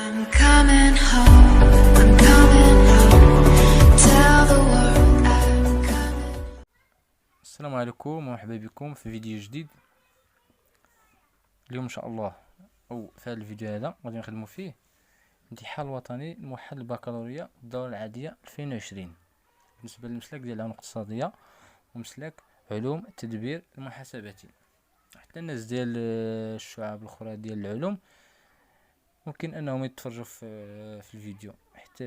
I'm coming home, I'm coming home. Tell the world I'm coming. السلام عليكم ومرحبا بكم في فيديو جديد. اليوم ان شاء الله او في هذا الفيديو هذا غادي نخدموا فيه امتحان وطني الموحد البكالوريا الدورة العادية 2020 بالنسبة للمسلك ديال العلوم الاقتصادية ومسلك علوم التدبير المحاسباتي. حتى الناس ديال الشعب الاخرى ديال العلوم ممكن انهم يتفرجوا في الفيديو حتى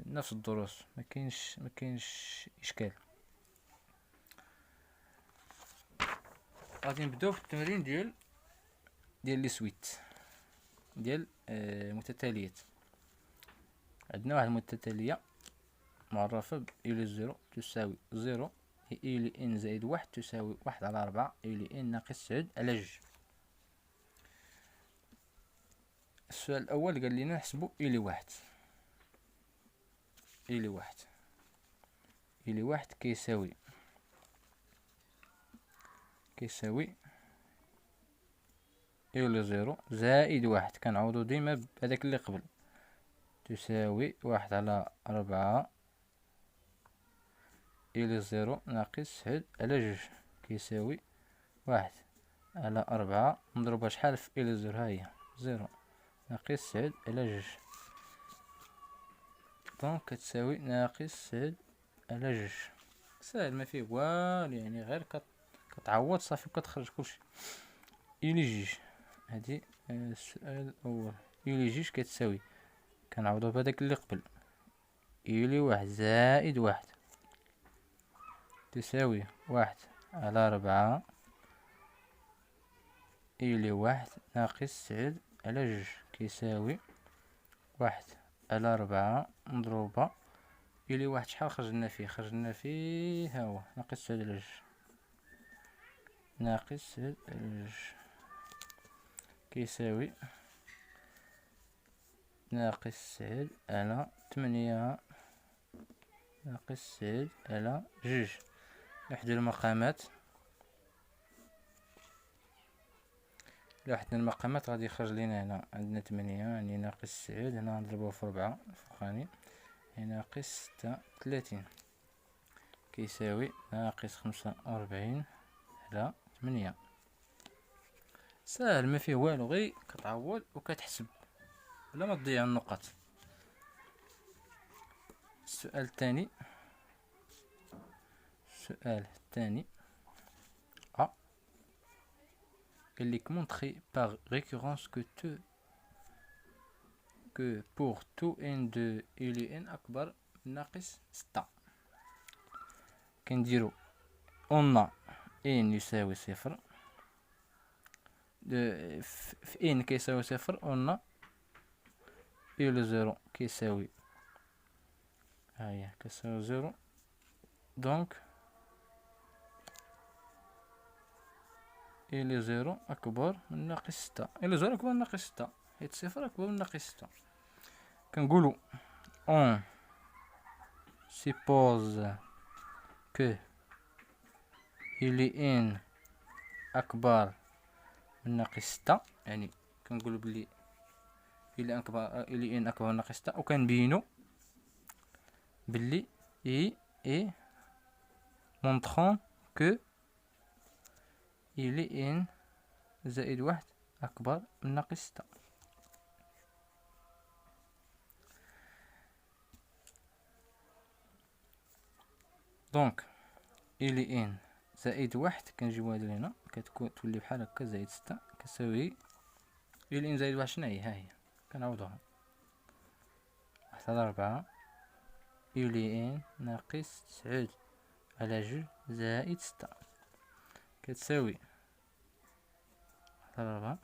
نفس الدروس، ما كاينش اشكال. غادي نبداو في التمرين ديال لي سويت ديال متتاليات. عندنا واحد المتتالية معرفة ب إلى زيرو تساوي زيرو إلى إن زائد واحد تساوي واحد على ربعة إلى إن ناقص سعود على جوج. السؤال الأول قال لنا نحسبو إلى واحد. إلى واحد كيساوي إلى زيرو زائد واحد، كنعوضو ديما بهداك اللي قبل، تساوي واحد على ربعة إلى زيرو ناقص سعود على جوج كيساوي واحد على أربعة مضروبة شحال في إلى زيرو، هاهي زيرو ناقص سعود على جوج، دونك كتساوي ناقص سعود على جوج. ساهل ما فيه والو، يعني غير كتعوض صافي وكتخرج كلشي. إلى جوج هادي السؤال الأول، إلى جوج كتساوي كنعوضو بهداك اللي قبل إلى واحد زائد واحد تساوي واحد على ربعة إلى واحد ناقص سعود على جوج كيساوي واحد على ربعة مضروبة إلى واحد شحال خرجنا فيه ها هو ناقص سعود على جوج، ناقص سعود على جوج كيساوي ناقص سعود على تمنية ناقص سعود على جوج. نحدو المقامات، إلا وحدنا المقامات غادي يخرج لينا هنا عندنا تمنية يعني ناقص سعود، هنا نضربوه في ربعة الفوقاني يعني ناقص ستة وتلاتين كيساوي ناقص خمسة وربعين على تمنية. ساهل ما فيه والو، غير كتعوض وكتحسب بلا ما تضيع النقط. السؤال الثاني قال لك montrer par récurrence que pour tout n de إلى n أكبر من ناقص ستة كنديرو قلنا n يساوي صفر، في n كيساوي صفر قلنا إلى زيرو كيساوي هاهي كيساوي زيرو، دونك إلى زيرو أكبر من ناقص ستة، إلى زيرو أكبر من ناقص ستة حيت صفر أكبر من ناقص ستة. كنقولو on suppose que إلى n أكبر من ناقص ستة، يعني كنقولو بلي إلى n أكبر من ناقص ستة، وكنبينو بلي et montrant que إلى n زائد واحد أكبر من ناقص ستة. دونك إلى n زائد واحد كنجيو هادي لهنا تولي بحال هكا زائد ستة كتساوي إلى n زائد واحد شناهي، هاهي كنعوضوها واحد على ربعة إلى n ناقص تسعود على جوج زائد ستة كتساوي واحد على ربعة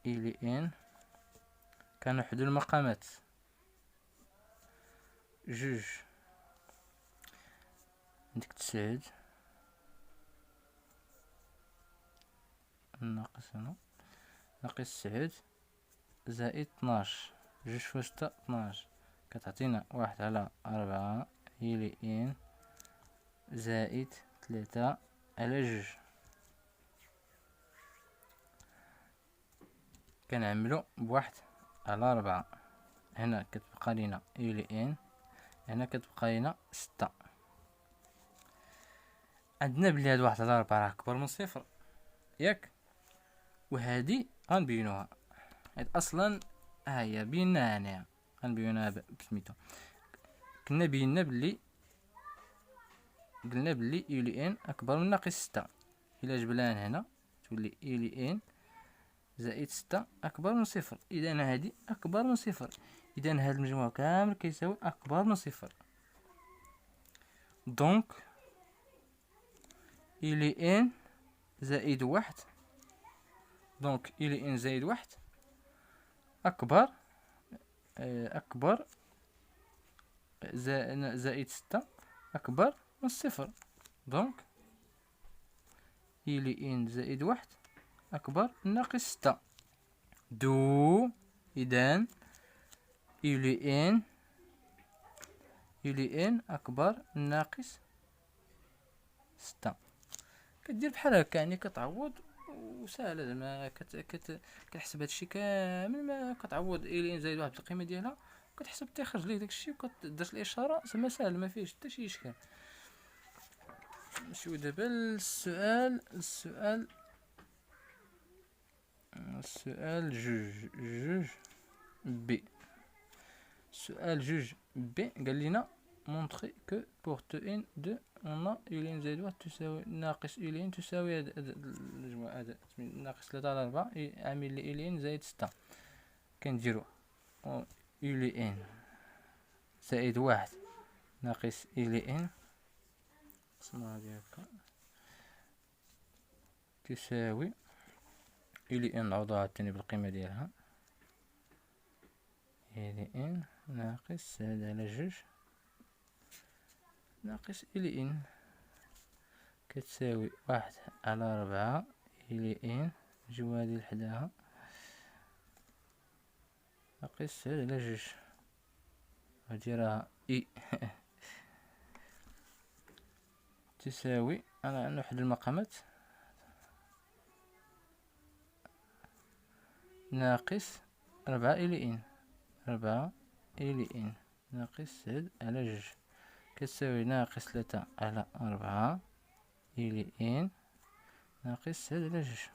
إلى n كنوحدو المقامات جوج عندك تسعود ناقص هنا ناقص تسعود زائد طناش، جوج في ستة طناش كتعطينا واحد على أربعة إلى n زائد تلاتة على جوج. كنعملو بواحد على 4. هنا كتبقى لينا إلي إن، هنا كتبقى لينا 6. عندنا بلي هاد 1 على 4 راه كبر من 0 ياك، وهادي غنبينوها. هاد أصلا هي بيناها هنايا، غنبينوها بسميتو. كنا بينا بلي قلنا بلي إلي إن أكبر من ناقص 6. إلا جبناها هنا تولي إلي إن زائد 6 أكبر من 0. إذا هادي أكبر من 0، إذا هاد المجموع كامل كيساوي أكبر من 0. دونك إلي إن زائد 1، دونك إلي إن زائد 1 أكبر زائد 6 أكبر من 0. دونك إلي إن زائد 1 أكبر من ناقص 6. دو إذن إلي إن أكبر من ناقص 6. كدير بحال هكا، يعني كتعوض وساهلة زعما كتحسب هادشي كامل، ما كتعوض إلي إن زائد 1 بالقيمة ديالها، كتحسب تيخرج ليه داكشي وكتدرس الإشارة، زعما ساهل ما فيهش حتى شي إشكال. نمشيو دابا للسؤال جوج بي. السؤال جوج بي قال لنا montrer que pour T1 2 on a إلين زائد 1 تساوي ناقص إلين تساوي هاد المجموع هذا ناقص 3 على 4 عامل لإلين زائد 6. كنديرو إلين زائد 1 ناقص إلين اسمها هادي هكا تساوي إلي إن نعوضوها عاوتاني بالقيمة ديالها، إلي إن ناقص زائد على جوج ناقص إلي إن كتساوي 1 على 4 إلي إن نجيو هادي لحداها ناقص زائد على جوج، هادي راها إي تساوي. أنا نوحد المقامات ناقص 4 إلي إن، 4 إلي إن ناقص زائد على جوج كتساوي ناقص 3 على 4 إلي إن ناقص زائد على جوج.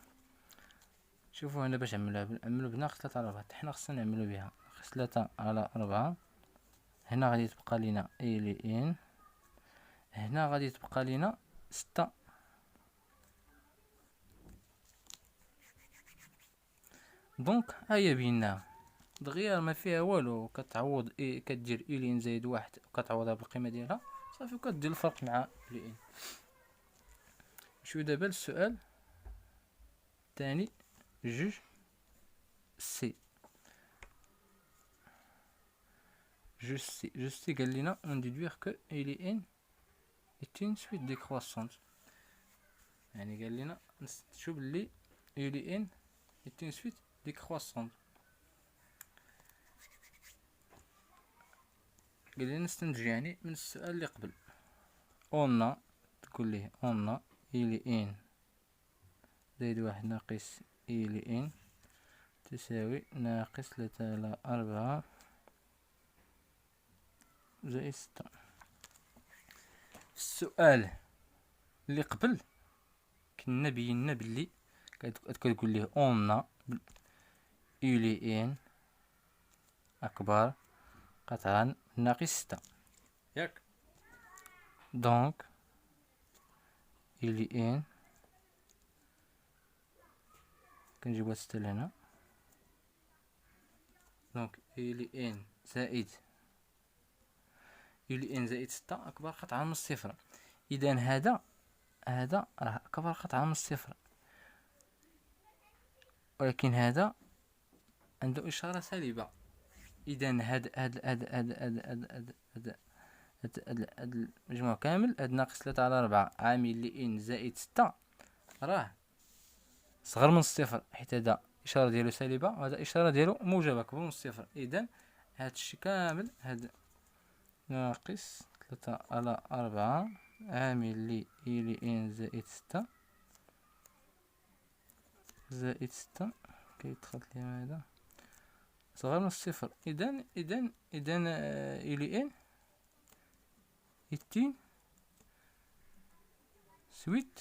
شوفوا هنا باش نعملو بناقص 3 على 4 حنا خصنا نعملو بها ناقص 3 على 4. هنا غادي تبقى لينا إلي إن، هنا غادي تبقى لينا 6. دونك هيا بيناها دغيا ما فيها والو، كتعوض كدير إلي إن زائد 1 وكتعوضها بالقيمة ديالها صافي، وكدير الفرق مع إلي إن. نمشيو دابا للسؤال الثاني جوج سي. جوج سي قال لنا on déduire que إلي إن est une suite décroissante، يعني قال لنا نستنتجو بلي إلي إن est une suite décroissante. قال لنا نستنتج يعني من السؤال اللي قبل أون تقول ليه أون إلي إن زائد 1 ناقص إلي إن تساوي ناقص 3 على 4 زائد 6. السؤال اللي قبل كنا بينا بلي كتقول ليه أون إلي إن أكبر قطعا ناقص 6 ياك. دونك إلي إن كنجيبو 6 لهنا، دونك إلي إن زائد إلي إن زائد 6 أكبر قطعا من 0. إذا هذا راه أكبر قطعا من 0، ولكن هذا عنده إشارة سالبة. إذا هاد المجموع كامل هاد ناقص 3 على 4 عامل لإن زائد 6 راه صغر من 0، حيت هذا إشارة ديالو سالبة وهذا إشارة ديالو موجبة كبر من 0. إذا هادشي كامل هاد ناقص 3 على 4 عامل لإلي إن زائد 6 كيدخل لي هذا صغر من الصفر. إذا إلي إن إتين سويت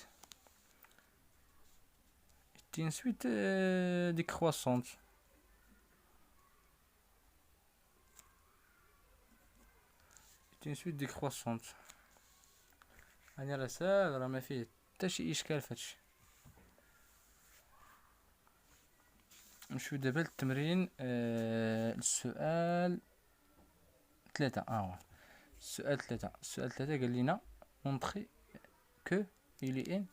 ديكروسونت. سويت ديكروسونت. هاني راه ساهل، راه ما فيه حتى شي إشكال فهادشي. نمشيو دابا للتمرين. السؤال 3. هو السؤال 3. السؤال 3 قال لنا مونطخي كو إلي إن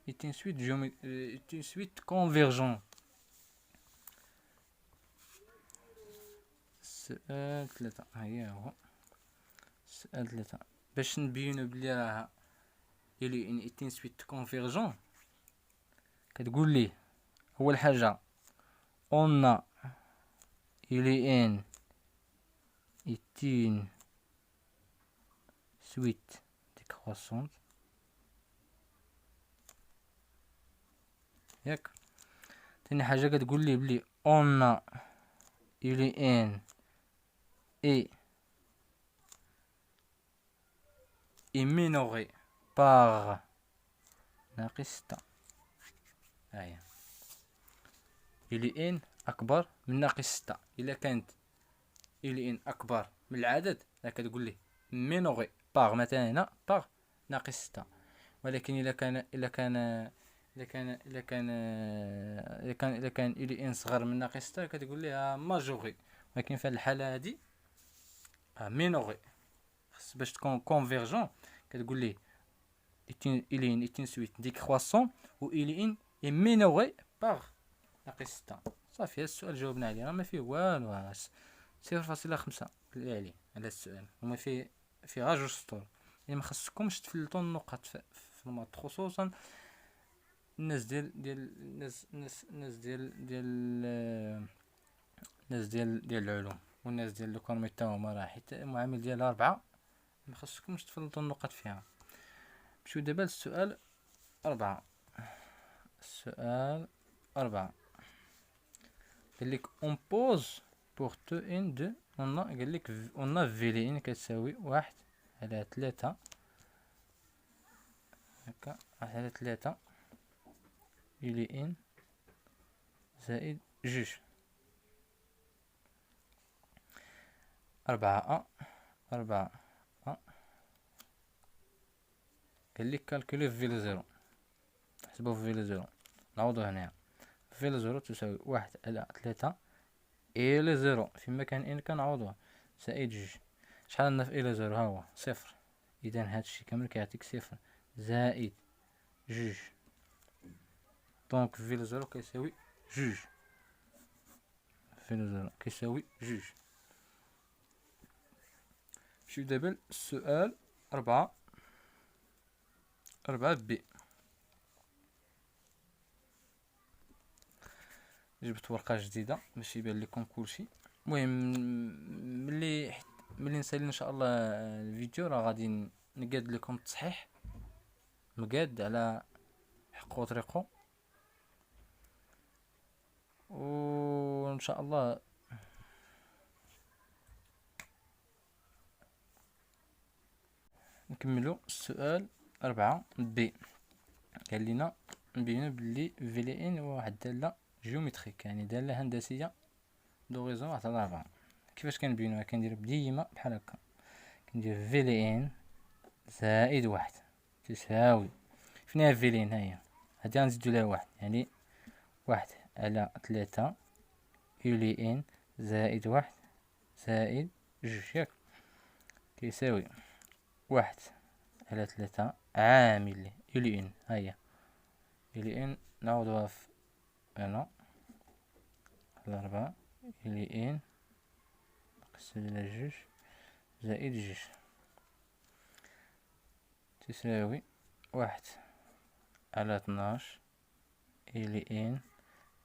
est une suite est une suite convergente. السؤال 3 هي هو السؤال 3. باش نبينو بلي راها إلي إن est une suite convergente، كتقول لي أول حاجة on a إلي إن est une suite décroissante. ياك. تاني حاجة كتقول لي بلي on a إلي إن est minoré par ناقص 6. هاهي إلي إن أكبر من ناقص 6. إلا كانت إلي إن أكبر من العدد راه كتقول لي مينوغي باغ، مثلا هنا باغ ناقص 6. ولكن إلا كان إلي إن صغر من ناقص 6 كتقول لي ماجوري. ولكن في هاد الحالة هادي مينوغي. خص باش تكون كونفيرجون كتقول لي إلي إن إتين سويت ديكرواسون و إلي إن إي مينوغي باغ ناقص 6. صافي، هاد السؤال جاوبنا عليه، راه ما فيه والو. 0.5 اللي عليه على السؤال، وما فيه غير جوج سطور. يعني ما خصكمش تفلتوا النقط في الماط، خصوصا الناس ديال العلوم والناس ديال ليكونومي تا هما راه حيت المعامل ديال 4 ما خصكمش تفلتوا النقط فيها. نمشيو دابا للسؤال 4. السؤال 4 قال لك اون بوز بور تو ان دو قال لك اون في ان كتساوي 1/3 هكا 1/3 إلي إن زائد 2 4 قال لك كالكولي في زيرو. نحسبو في زيرو، نعوضو هنايا. في زيرو تساوي 1/3 إلى زيرو في مكان إن كنعوضوها زائد 2. شحال عندنا في إلى زيرو؟ ها هو 0. إذا هادشي كامل كيعطيك 0 زائد 2. دونك في زيرو كيساوي 2. في زيرو كيساوي 2. نمشيو دابا للسؤال 4 بي. جبت ورقة جديدة باش يبان لكم كلشي. المهم ملي نسالي ان شاء الله الفيديو راه غادي نقاد لكم التصحيح مقاد على حقو طريقو، وان شاء الله نكملو. السؤال 4 بي قال لنا نبينو بلي في لي ان هو واحد الدالة جيومتريك، يعني دالة هندسية دوريزون 1/4. كيفاش كنبينوها؟ كندير ديما بحال هكا، كندير في لي ان زائد 1 تساوي فين هي في لي ان؟ هي هادي غنزيدو ليها 1، يعني 1/3 إلي إن زائد 1 زائد 2 ياك كيساوي 1/3 عامل إلي إن. هيا إلي إن نعوضوها في هنا على 4 إلي إن نقسم على 2 زائد 2 تساوي 1/12 إلي إن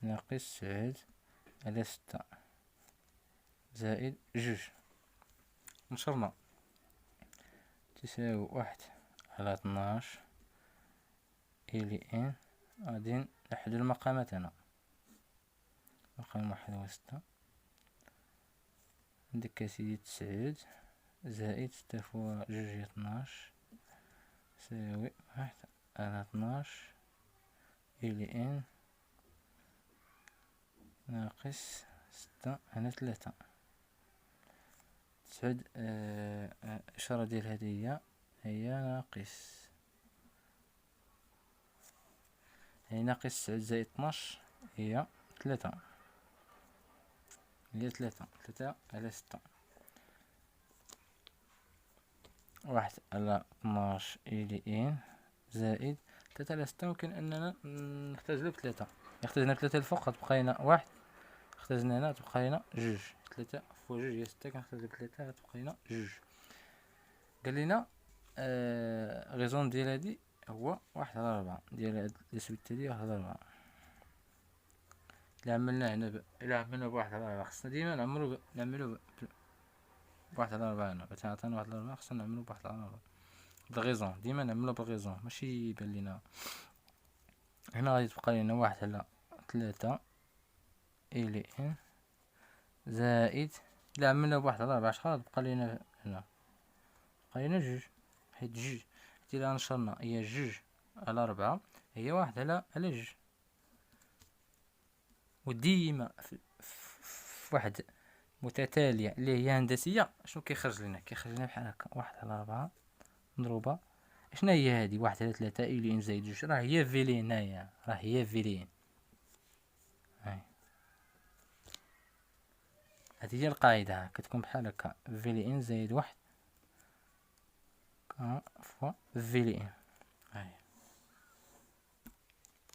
ناقص 9/6 زائد 2 نشرنا تساوي 1/12 إلي إن. غادي نحدو المقامات هنا، مقام 1 و 6 عندك أسيدي 9 زائد 6 فوا 2 هي 12 يساوي 1 على 12 إلى إن ناقص 6 على 3. 9 الإشارة ديال هذه هي ناقص، يعني ناقص 9 زائد 12 هي 3، هي 3 على 6. 1 على 12 إلى إن زائد 3 على 6. ممكن أننا نختزلو ب3، اختزلنا 3 الفوق غتبقى لنا 1، اختزلنا هنا تبقى لنا 2. 3 فوا 2 هي 6، كنختزلو ب3 غتبقى لنا 2. قال لنا غيزون ديال هادي هو 1 على 4 ديال هاد الإسبيت هادي 1 على 4. إلا عملنا هنا إلا عملنا بواحد على 4 خصنا ديما نعملو بواحد على 4. هنا باش عطانا 1 على 4 خصنا نعملو بواحد على 4 بالغيزون، ديما نعملو بالغيزون ماشي يبان لينا. هنا غادي تبقى لينا 1 على 3 إلى إن زائد، إلا عملنا بواحد على 4 شحال تبقى لينا هنا؟ تبقى لينا 2، حيت 2 إلا نشرنا هي 2 على 4 هي 1 على 2. وديما في واحد متتالية اللي هي هندسية شنو كيخرج لنا؟ كيخرج لنا بحال هكا 1 على 4 مضروبة شنو هي هادي 1 على 3 إلى إن زائد 2، راه هي فيلي هنايا، راه هي فيلي. هاي هادي هي القاعدة، كتكون بحال هكا فيلي إن زائد 1 فوا فيلي إن. هاي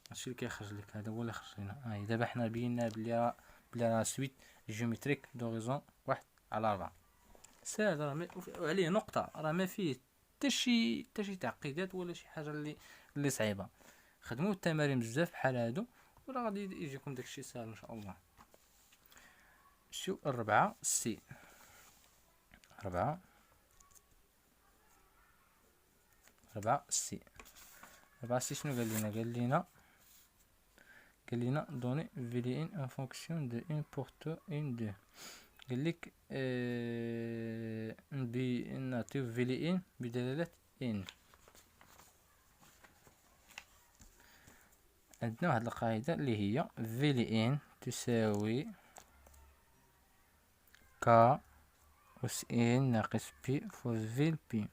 هادشي اللي كيخرج لك، هذا هو اللي خرج لنا. هاي دابا حنا بينا بلي راه سويت جيومتريك دوريزون 1 على 4 ساهل، راه عليه نقطة، راه ما فيه حتى شي تعقيدات ولا شي حاجة اللي صعيبة. خدموا التمارين بزاف بحال هادو وراه غادي يجيكم داكشي ساهل ان شاء الله. شو 4 سي 4 سي 4 سي شنو قال لنا؟ قال لنا دوني فيلي ان فونكسيون دو ان بورتو ان دو. قال لك نعطيو فيلي ان بدلالة ان. عندنا واحد القاعدة اللي هي فيلي ان تساوي ك أس ان ناقص بي فوا فيل بي.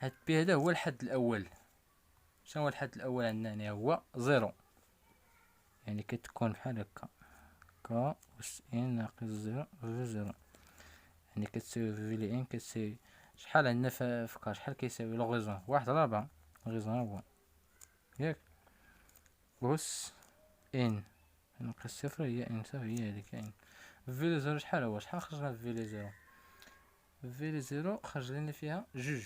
هاد بي هذا هو الحد الأول. شنو هو الحد الأول عندنا هنا؟ هو 0، يعني كتكون بحال هكا ك أس ان ناقص 0 في 0، يعني كتساوي فيلي ان كتساوي شحال عندنا في كا؟ شحال كيساوي لوغيزون 1 على 4 لوغيزون هو ياك أس ان ناقص 0 هي ان صافي هي هاديك ان. فيلي 0 شحال هو؟ شحال خرجنا في فيلي 0؟ فيلي 0 خرج لنا فيها 2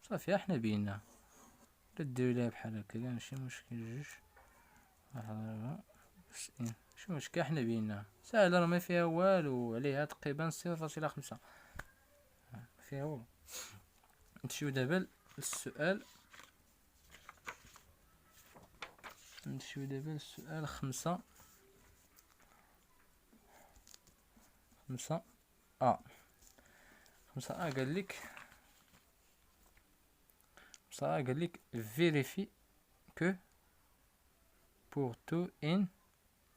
صافي. حنا بينا ديرو ليها بحال هكا كاع ماشي مشكل. 2 1 على 4 أس ان شو مشكل؟ حنا بينا ساهله راه ما فيها والو، عليها تقريبا 0.5 ما فيها والو. نمشيو دابا للسؤال، للسؤال 5 ا. 5 ا قال لك vérifie que pour tout n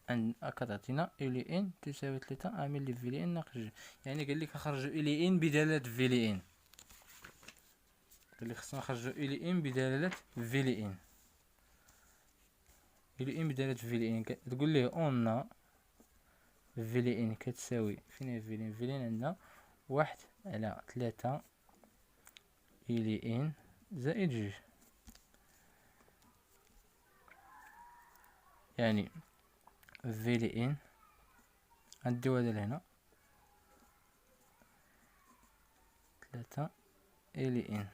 ان كتعطينا الي ان تساوي 3 عامل لي فيلي ان ناقص 2. يعني قال لك نخرجوا الي ان بدلاله فيلي ان، قال لك خصنا نخرجوا الي ان بدلاله فيلي ان. الي ان بدلاله فيلي ان تقول ليه اون فيلي ان كتساوي فين هي فيلي ان؟ فيلي ان عندنا 1 على 3 الي ان زائد 2، يعني فيلي ان غنديو هذا لهنا 3 الي ان،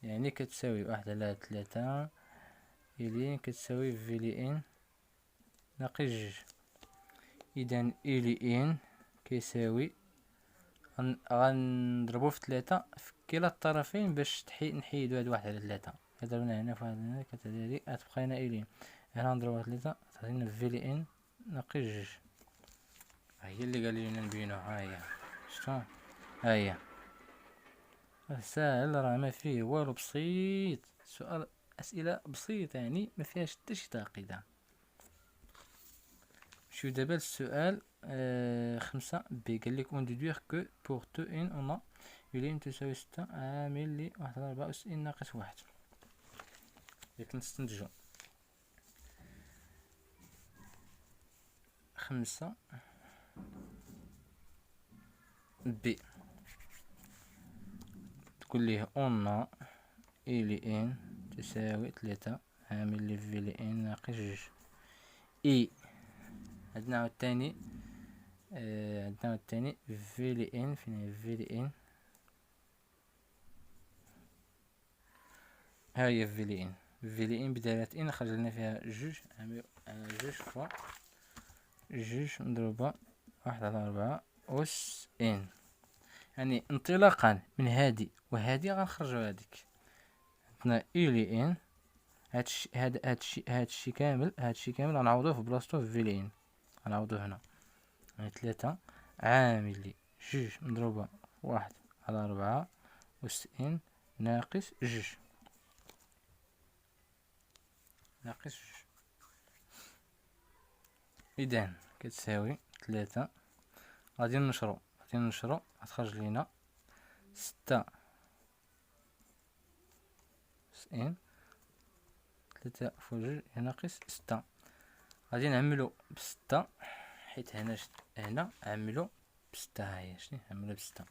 يعني كتساوي 1 على 3 الي ان كتساوي فيلي ان ناقص 2. اذا الي ان كيساوي غنضربو في 3 في كلا الطرفين باش نحيدو هاد 1 على 3. ضربنا هنا في هنا كتعطي هادي غتبقى لنا الي ان، هنا نضربو في 3 تعطينا فيلي ان ناقص 2. هي اللي قال لنا نبينوها. ها هي شفتوا، ها هي ساهل راه ما فيه والو، بسيط. سؤال اسئله بسيطه يعني ما فيهاش حتى شي تعقيده. نمشيو دابا للسؤال 5 بي. قال لك اون ديدوير كو بور تو ان اون يلين تساوي 6 عامل لي 1 على 4 أس إن ناقص 1. ياك نستنتجو 5 بي تقول ليه اون إلي إن تساوي 3 عامل لي في لي إن ناقص 2. إي عندنا عاوتاني في لي إن، فين هي في لي إن؟ ها هي في لي إن. في لي إن بدالة إن خرج لنا فيها 2 فوا 2 مضروبة 1 على 4 أس إن. يعني انطلاقا من هادي وهادي غنخرجو هاديك. عندنا إلي إن هادشي كامل غنعوضوه في بلاصتو في لي إن، غنعوضوه هنا. يعني 3 عامل لي 2 مضروبة 1 على 4 أس إن ناقص 2 ناقص 2. إذن كتساوي 3. غادي نشرو غتخرج لينا 6 أس إن 3 فوق 2 ناقص 6. غادي نعملو ب6 حيت هنا عملو ب6. هاهي شتي عملو ب6.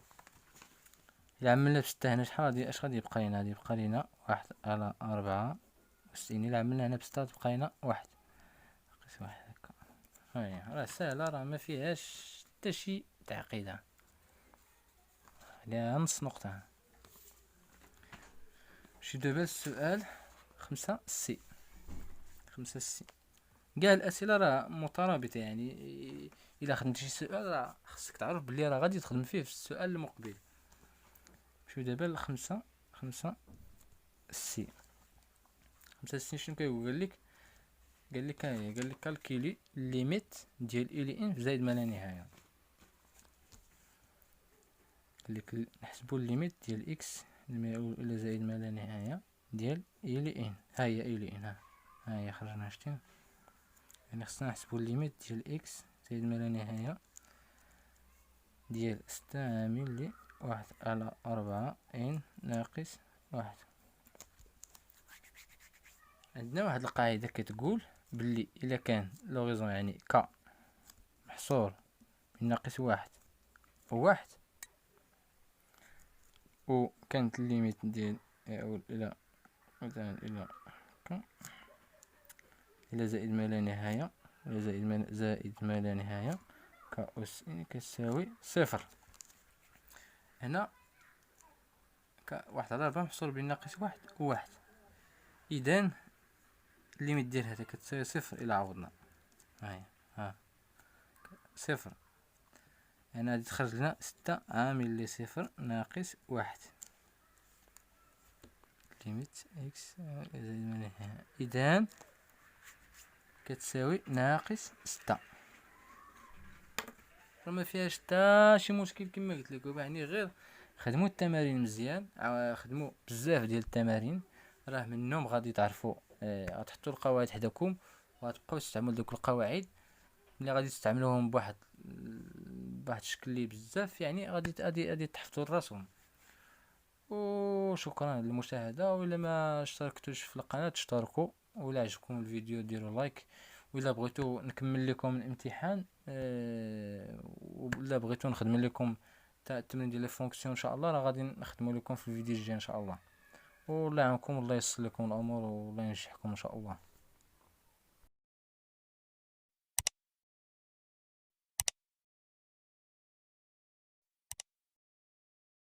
إلا عملنا ب6 هنا شحال اش غادي يبقى لينا؟ غادي يبقى لينا 1 على 4 أس إن. إلا عملنا هنا ب6 تبقى لينا 1 ناقص 1 هكا. هاهي راه ساهلة، راه ما فيهاش حتى شي تعقيدة، عليها نص نقطة. نمشيو دابا للسؤال 5 سي. كاع الاسئله راه مترابطه، يعني الا خدمتي شي سؤال راه خصك تعرف بلي راه غادي تخدم فيه في السؤال المقبل. نمشيو دابا لخمسة سي. شنو كيقول؟ قال لك كالكيلي ليميت ديال إلي إن في زائد ما لا نهاية. قال لك نحسبوا الليميت ديال إكس إلى زائد ما لا نهاية ديال إلي إن. ها هي إلي إن، ها هي خرجنا شتي. يعني خصنا نحسبوا الليميت ديال إكس زائد ما لا نهاية ديال 6 عامل لي 1 على 4 إن ناقص 1. عندنا واحد القاعدة كتقول بلي إلا كان لوغيزون يعني ك محصور من ناقص 1 و1، و كانت الليميت ديال يعود إلى مثلا إلى ك إلى زائد ما لا نهاية زائد ما لا نهاية ك أس إن كتساوي 0. هنا ك 1 على 4 محصور بين ناقص 1 و 1، إذن الليميت ديال هذا كتساوي 0 إلا عوضنا. هاهي ها 0. يعني غادي تخرج لنا 6 عامل لي 0 ناقص 1 ليميت إكس زائد ما لا نهاية. إذن كتساوي ناقص 6. راه ما فيهاش حتى شي مشكل كما قلت لكم. يعني غير خدموا التمارين مزيان، خدموا بزاف ديال التمارين، راه منهم غادي تعرفوا غتحطوا القواعد حداكم وغتبقاو تستعملوا دوك القواعد. ملي غادي تستعملوهم بواحد الشكل اللي بزاف، يعني غادي تحفظوا لراسهم. وشكرا للمشاهده، وإلا ما اشتركتوش في القناه اشتركوا، وإلا عجبكم الفيديو ديروا لايك، وإلا بغيتو نكمل لكم الامتحان ولا بغيتو نخدم لكم التمرين ديال لي فونكسيون ان شاء الله، راه غادي نخدموا لكم في الفيديو الجاي ان شاء الله. والله يعاونكم، والله ييسر لكم الامور، والله ينجحكم ان شاء الله.